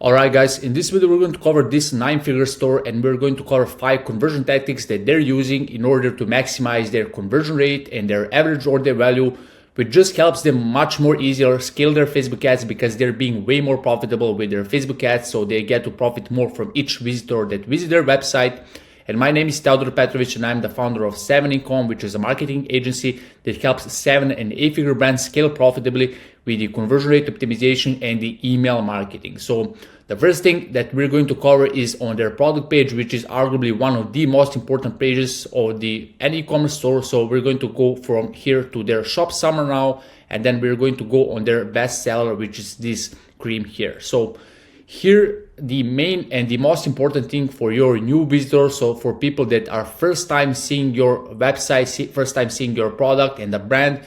Alright guys, in this video we're going to cover this 9-figure store and we're going to cover 5 conversion tactics that they're using in order to maximize their conversion rate and their average order value, which just helps them much more easier scale their Facebook ads because they're being way more profitable with their Facebook ads, so they get to profit more from each visitor that visit their website. And my name is Teodor and I'm the founder of Seven Ecom, which is a marketing agency that helps 7- and 8-figure brands scale profitably with the conversion rate optimization and the email marketing. So the first thing that we're going to cover is on their product page, which is arguably one of the most important pages of any e-commerce store. So we're going to go from here to their shop summary now, and then we're going to go on their best seller, which is this cream here. So here, the main and the most important thing for your new visitors, so for people that are first time seeing your website, first time seeing your product and the brand,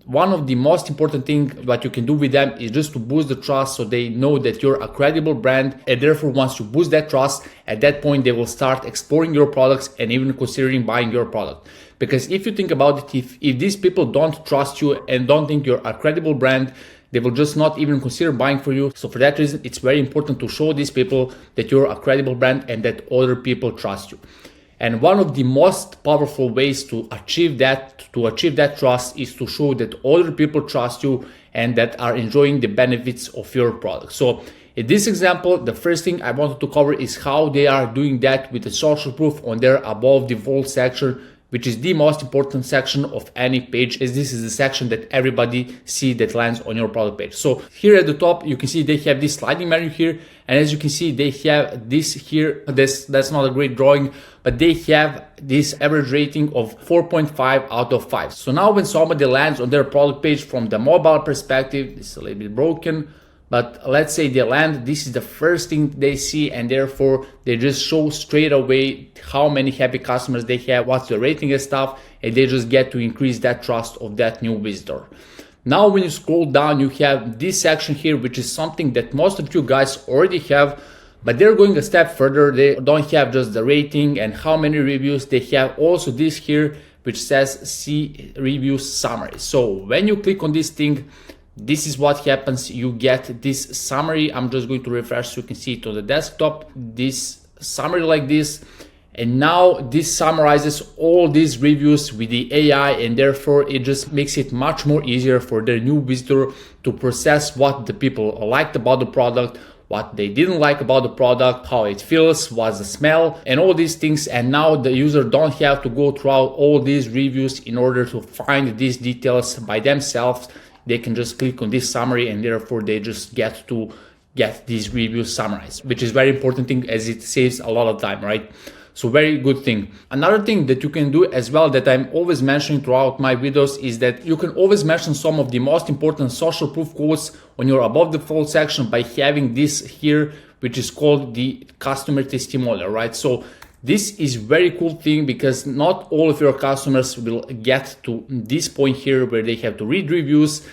one of the most important things that you can do with them is just to boost the trust, so they know that you're a credible brand, and therefore once you boost that trust, at that point they will start exploring your products and even considering buying your product. Because if you think about it, if these people don't trust you and don't think you're a credible brand, they will just not even consider buying for you. So for that reason, it's very important to show these people that you're a credible brand and that other people trust you. And one of the most powerful ways to achieve that trust is to show that other people trust you and that are enjoying the benefits of your product. So in this example, the first thing I wanted to cover is how they are doing that with the social proof on their above the fold section, which is the most important section of any page, as this is the section that everybody see that lands on your product page. So here at the top, you can see they have this sliding menu here. And as you can see, they have this here. That's not a great drawing, but they have this average rating of 4.5 out of 5. So now when somebody lands on their product page from the mobile perspective, this is a little bit broken, but let's say they land, this is the first thing they see, and therefore they just show straight away how many happy customers they have, what's the rating and stuff, and they just get to increase that trust of that new visitor. Now when you scroll down, you have this section here, which is something that most of you guys already have, but they're going a step further. They don't have just the rating and how many reviews, they have also this here, which says see review summary. So when you click on this thing, this is what happens. You get this summary. I'm just going to refresh so you can see it on the desktop, this summary like this. And now this summarizes all these reviews with the AI, and therefore it just makes it much more easier for their new visitor to process what the people liked about the product, what they didn't like about the product, how it feels, what's the smell, and all these things. And now the user don't have to go throughout all these reviews in order to find these details by themselves. They can just click on this summary, and therefore they just get to get these reviews summarized, which is very important thing as it saves a lot of time, right? So very good thing. Another thing that you can do as well that I'm always mentioning throughout my videos is that you can always mention some of the most important social proof quotes on your above the fold section by having this here, which is called the customer testimonial, right? So this is very cool thing because not all of your customers will get to this point here where they have to read reviews.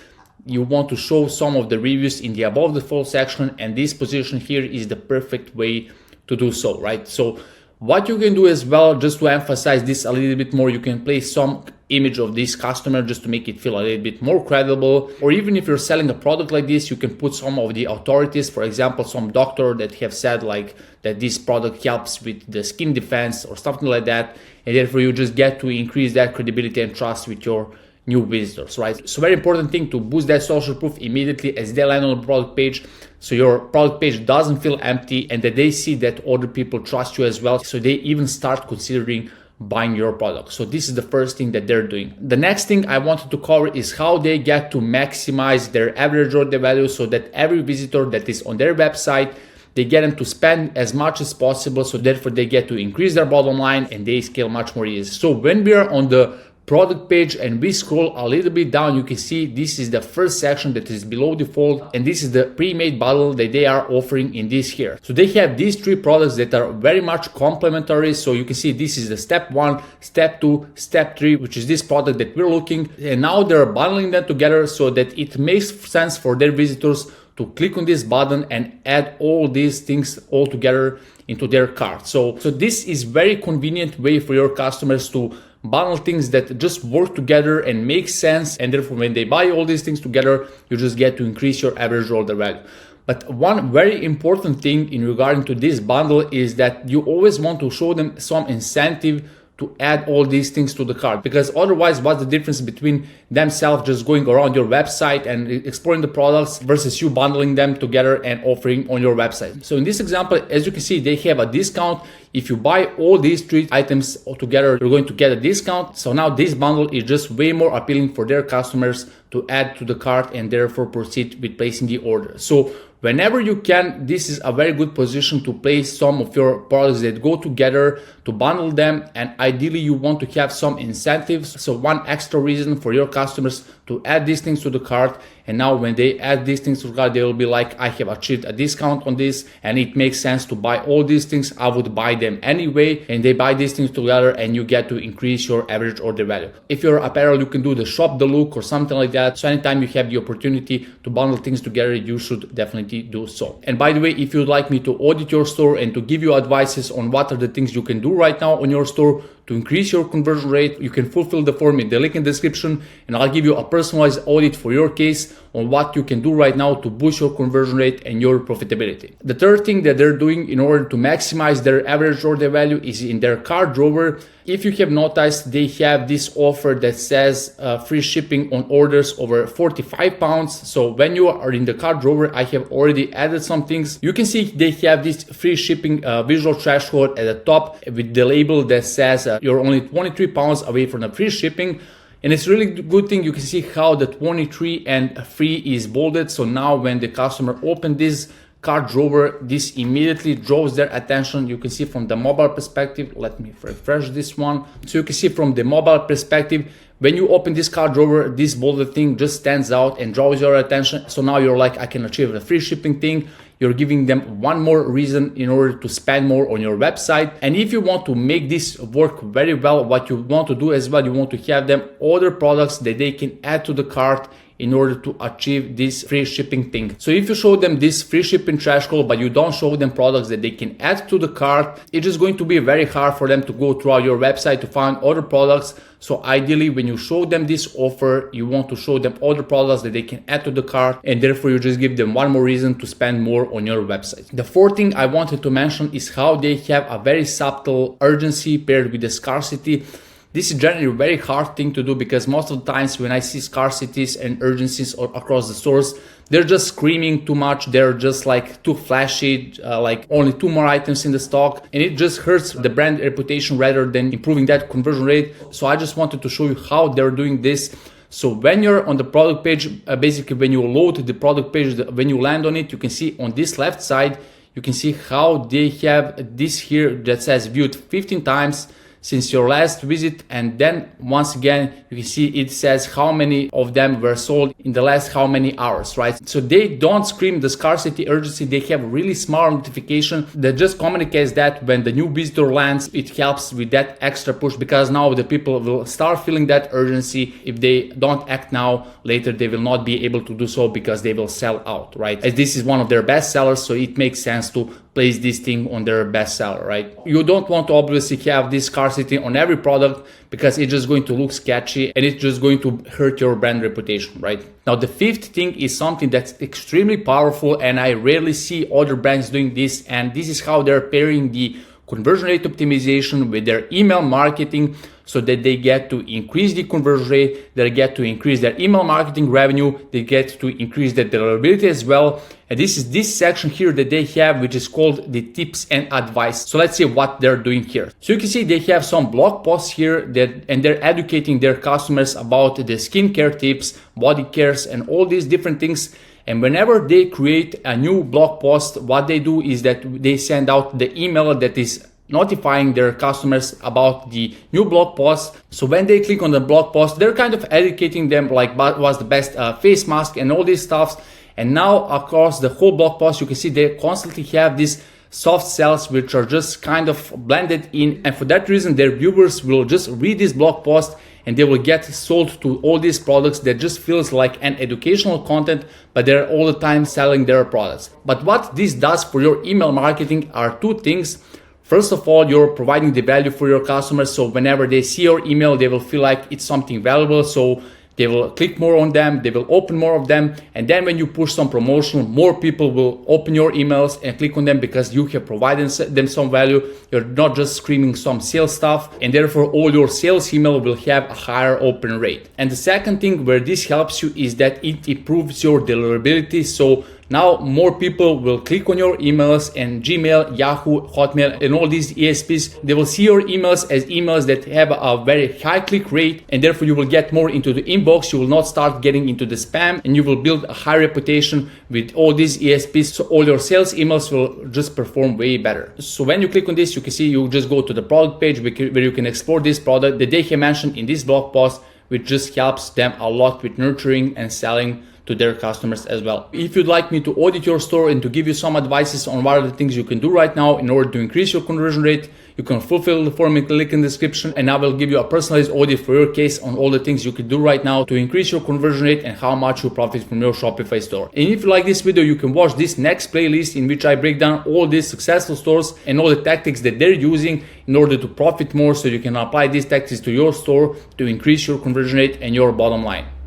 You want to show some of the reviews in the above the fold section, and this position here is the perfect way to do so, right? So what you can do as well, just to emphasize this a little bit more, you can place some image of this customer just to make it feel a little bit more credible. Or even if you're selling a product like this, you can put some of the authorities, for example, some doctor that have said like that this product helps with the skin defense or something like that. And therefore you just get to increase that credibility and trust with your new visitors, right? So very important thing to boost that social proof immediately as they land on the product page, so your product page doesn't feel empty and that they see that other people trust you as well, so they even start considering buying your product. So this is the first thing that they're doing. The next thing I wanted to cover is how they get to maximize their average order value, so that every visitor that is on their website, they get them to spend as much as possible, so therefore they get to increase their bottom line and they scale much more easy. So when we are on the product page and we scroll a little bit down, you can see this is the first section that is below the fold, and this is the pre-made bundle that they are offering in this here. So they have these 3 products that are very much complementary. So you can see this is the step 1, step 2, step 3, which is this product that we're looking, and now they're bundling them together so that it makes sense for their visitors to click on this button and add all these things all together into their cart. So this is very convenient way for your customers to bundle things that just work together and make sense, and therefore when they buy all these things together, you just get to increase your average order value. But one very important thing in regarding to this bundle is that you always want to show them some incentive to add all these things to the cart, because otherwise what's the difference between themselves just going around your website and exploring the products versus you bundling them together and offering on your website. So in this example, as you can see, they have a discount. If you buy all these 3 items together, you're going to get a discount. So now this bundle is just way more appealing for their customers to add to the cart and therefore proceed with placing the order. So whenever you can, this is a very good position to place some of your products that go together, to bundle them, and ideally you want to have some incentives. So one extra reason for your customers to add these things to the cart, and now when they add these things to the cart, they will be like, I have achieved a discount on this and it makes sense to buy all these things. I would buy them anyway, and they buy these things together and you get to increase your average order value. If you're apparel, you can do the shop the look or something like that. So anytime you have the opportunity to bundle things together, you should definitely do so. And by the way, if you'd like me to audit your store and to give you advices on what are the things you can do right now on your store to increase your conversion rate, you can fulfill the form in the link in the description, and I'll give you a personalized audit for your case on what you can do right now to boost your conversion rate and your profitability. The third thing that they're doing in order to maximize their average order value is in their cart drawer. If you have noticed, they have this offer that says free shipping on orders over 45 pounds. So when you are in the cart drawer, I have already added some things. You can see they have this free shipping visual threshold at the top with the label that says you're only 23 pounds away from the free shipping. And it's really good thing. You can see how the 23 and free is bolded. So now when the customer opened this cart drawer, this immediately draws their attention. You can see from the mobile perspective, let me refresh this one. So you can see from the mobile perspective, when you open this cart drawer, this bolded thing just stands out and draws your attention. So now you're like, I can achieve the free shipping thing. You're giving them one more reason in order to spend more on your website. And if you want to make this work very well, what you want to do as well, you want to have them order products that they can add to the cart in order to achieve this free shipping thing. So if you show them this free shipping threshold, but you don't show them products that they can add to the cart, it's just going to be very hard for them to go throughout your website to find other products. So ideally, when you show them this offer, you want to show them other products that they can add to the cart, and therefore you just give them one more reason to spend more on your website. The fourth thing I wanted to mention is how they have a very subtle urgency paired with the scarcity. This is generally a very hard thing to do, because most of the times when I see scarcities and urgencies across the stores, they're just screaming too much. They're just like too flashy, like only 2 more items in the stock. And it just hurts the brand reputation rather than improving that conversion rate. So I just wanted to show you how they're doing this. So when you're on the product page, basically when you load the product page, when you land on it, you can see on this left side, you can see how they have this here that says viewed 15 times since your last visit, and then once again you can see it says how many of them were sold in the last how many hours, right? So they don't scream the scarcity urgency. They have a really smart notification that just communicates that when the new visitor lands, it helps with that extra push, because now the people will start feeling that urgency. If they don't act now, later they will not be able to do so because they will sell out, right? As this is one of their best sellers, so it makes sense to place this thing on their bestseller, right? You don't want to obviously have this scarcity on every product, because it's just going to look sketchy and it's just going to hurt your brand reputation, right? Now, the fifth thing is something that's extremely powerful, and I rarely see other brands doing this, and this is how they're pairing the conversion rate optimization with their email marketing, so that they get to increase the conversion rate, they get to increase their email marketing revenue, they get to increase their deliverability as well. And this is this section here that they have, which is called the tips and advice. So let's see what they're doing here. So you can see they have some blog posts here and they're educating their customers about the skincare tips, body cares, and all these different things. And whenever they create a new blog post, what they do is that they send out the email that is notifying their customers about the new blog post. So when they click on the blog post, they're kind of educating them like what was the best face mask and all these stuff. And now across the whole blog post, you can see they constantly have these soft sells which are just kind of blended in. And for that reason, their viewers will just read this blog post and they will get sold to all these products that just feels like an educational content, but they're all the time selling their products. But what this does for your email marketing are two things. First of all, you're providing the value for your customers. So whenever they see your email, they will feel like it's something valuable. So they will click more on them, they will open more of them, and then when you push some promotion, more people will open your emails and click on them because you have provided them some value. You're not just screaming some sales stuff, and therefore all your sales email will have a higher open rate. And the second thing where this helps you is that it improves your deliverability. So now more people will click on your emails, and Gmail, Yahoo, Hotmail, and all these ESPs, they will see your emails as emails that have a very high click rate, and therefore you will get more into the inbox. You will not start getting into the spam, and you will build a high reputation with all these ESPs. So all your sales emails will just perform way better. So when you click on this, you can see you just go to the product page where you can explore this product that they have mentioned in this blog post, which just helps them a lot with nurturing and selling to their customers as well. If you'd like me to audit your store and to give you some advices on what are the things you can do right now in order to increase your conversion rate, you can fulfill the form in the link in the description, and I will give you a personalized audit for your case on all the things you can do right now to increase your conversion rate and how much you profit from your Shopify store. And if you like this video, you can watch this next playlist in which I break down all these successful stores and all the tactics that they're using in order to profit more, so you can apply these tactics to your store to increase your conversion rate and your bottom line.